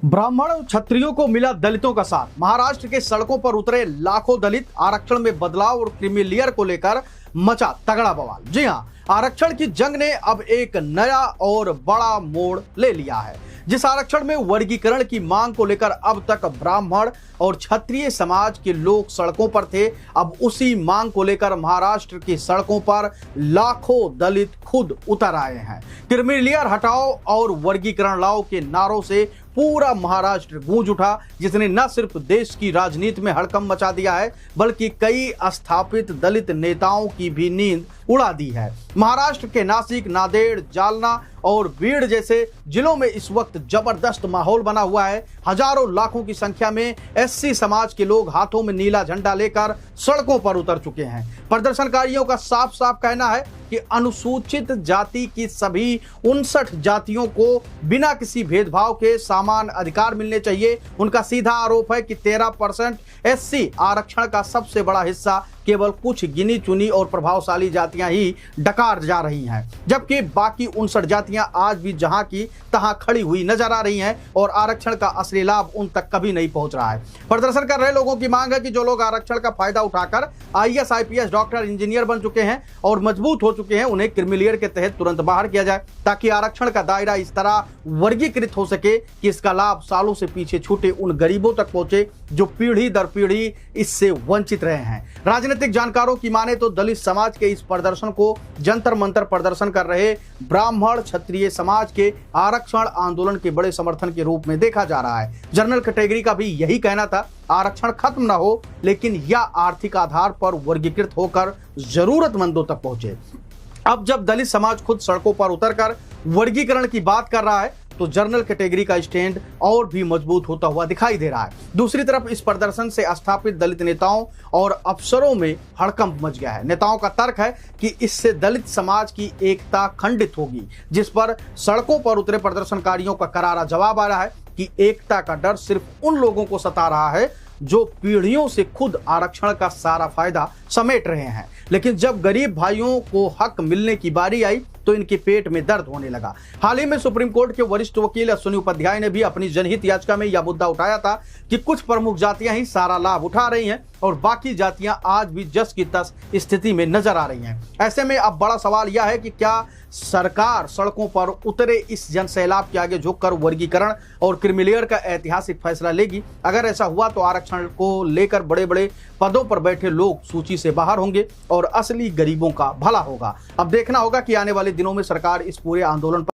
ब्राह्मण और क्षत्रियों को मिला दलितों का साथ। महाराष्ट्र के सड़कों पर उतरे लाखों दलित। आरक्षण में बदलाव और क्रीमी लेयर को लेकर मचा तगड़ा बवाल। जी हां, आरक्षण की जंग ने अब एक नया और बड़ा मोड़ ले लिया है। जिस आरक्षण में वर्गीकरण की मांग को लेकर अब तक ब्राह्मण और क्षत्रिय समाज के लोग सड़कों पर थे, अब उसी मांग को लेकर महाराष्ट्र की सड़कों पर लाखों दलित खुद उतर आए हैं। क्रीमी लेयर हटाओ और वर्गीकरण लाओ के नारों से पूरा महाराष्ट्र गूंज उठा, जिसने न सिर्फ देश की राजनीति में हड़कंप मचा दिया है, बल्कि कई स्थापित दलित नेताओं की भी नींद उड़ा दी है। महाराष्ट्र के नासिक, नांदेड़, जालना और बीड़ जैसे जिलों में इस वक्त जबरदस्त माहौल बना हुआ है। हजारों लाखों की संख्या में एससी समाज के लोग हाथों में नीला झंडा लेकर सड़कों पर उतर चुके हैं। प्रदर्शनकारियों का साफ साफ कहना है कि अनुसूचित जाति की सभी 59 जातियों को बिना किसी भेदभाव के समान अधिकार मिलने चाहिए। उनका सीधा आरोप है कि 13% एससी आरक्षण का सबसे बड़ा हिस्सा केवल कुछ गिनी चुनी और प्रभावशाली जातियां ही डकार जा रही हैं, जबकि बाकी 59 जातियां आज भी जहां की तहां खड़ी हुई नजर आ रही हैं और आरक्षण का असली लाभ उन तक कभी नहीं पहुंच रहा है। प्रदर्शन कर रहे लोगों की मांग है कि जो लोग आरक्षण का फायदा उठाकर आईएएस, आईपीएस, डॉक्टर, इंजीनियर बन चुके हैं और मजबूत हो चुके हैं, उन्हें क्रीमी लेयर के तहत तुरंत बाहर किया जाए, ताकि आरक्षण का दायरा इस तरह वर्गीकृत हो सके कि इसका लाभ सालों से पीछे छूटे उन गरीबों तक पहुंचे जो पीढ़ी दर पीढ़ी इससे वंचित रहे हैं। राजनीतिक जानकारों की माने तो दलित समाज के इस प्रदर्शन को जंतर मंतर प्रदर्शन कर रहे ब्राह्मण क्षत्रिय समाज के आरक्षण आंदोलन के बड़े समर्थन के रूप में देखा जा रहा है। जनरल कैटेगरी का भी यही कहना था, आरक्षण खत्म ना हो, लेकिन यह आर्थिक आधार पर वर्गीकृत होकर जरूरतमंदों तक पहुंचे। अब जब दलित समाज खुद सड़कों पर उतरकर वर्गीकरण की बात कर रहा है, तो जनरल कैटेगरी का स्टैंड और भी मजबूत होता हुआ दिखाई दे रहा है। दूसरी तरफ इस प्रदर्शन से स्थापित दलित नेताओं और अफसरों में हड़कंप मच गया है। नेताओं का तर्क है कि इससे दलित समाज की एकता खंडित होगी, जिस पर सड़कों पर उतरे प्रदर्शनकारियों का करारा जवाब आ रहा है कि एकता का डर सिर्फ उन लोगों को सता रहा है जो पीढ़ियों से खुद आरक्षण का सारा फायदा समेट रहे हैं, लेकिन जब गरीब भाइयों को हक मिलने की बारी आई तो इनके पेट में दर्द होने लगा। हाल ही में सुप्रीम कोर्ट के वरिष्ठ वकील अश्विनी उपाध्याय ने भी अपनी जनहित याचिका में यह मुद्दा उठाया था कि कुछ प्रमुख जातियां ही सारा लाभ उठा रही हैं और बाकी जातियां आज भी जस की तस स्थिति में नजर आ रही हैं। ऐसे में अब बड़ा सवाल यह है कि क्या सरकार सड़कों पर उतरे इस जनसैलाब के आगे झुककर वर्गीकरण और क्रीमी लेयर का ऐतिहासिक फैसला लेगी? अगर ऐसा हुआ तो आरक्षण को लेकर बड़े बड़े पदों पर बैठे लोग सूची से बाहर होंगे और असली गरीबों का भला होगा। अब देखना होगा कि आने वाले दिनों में सरकार इस पूरे आंदोलन पर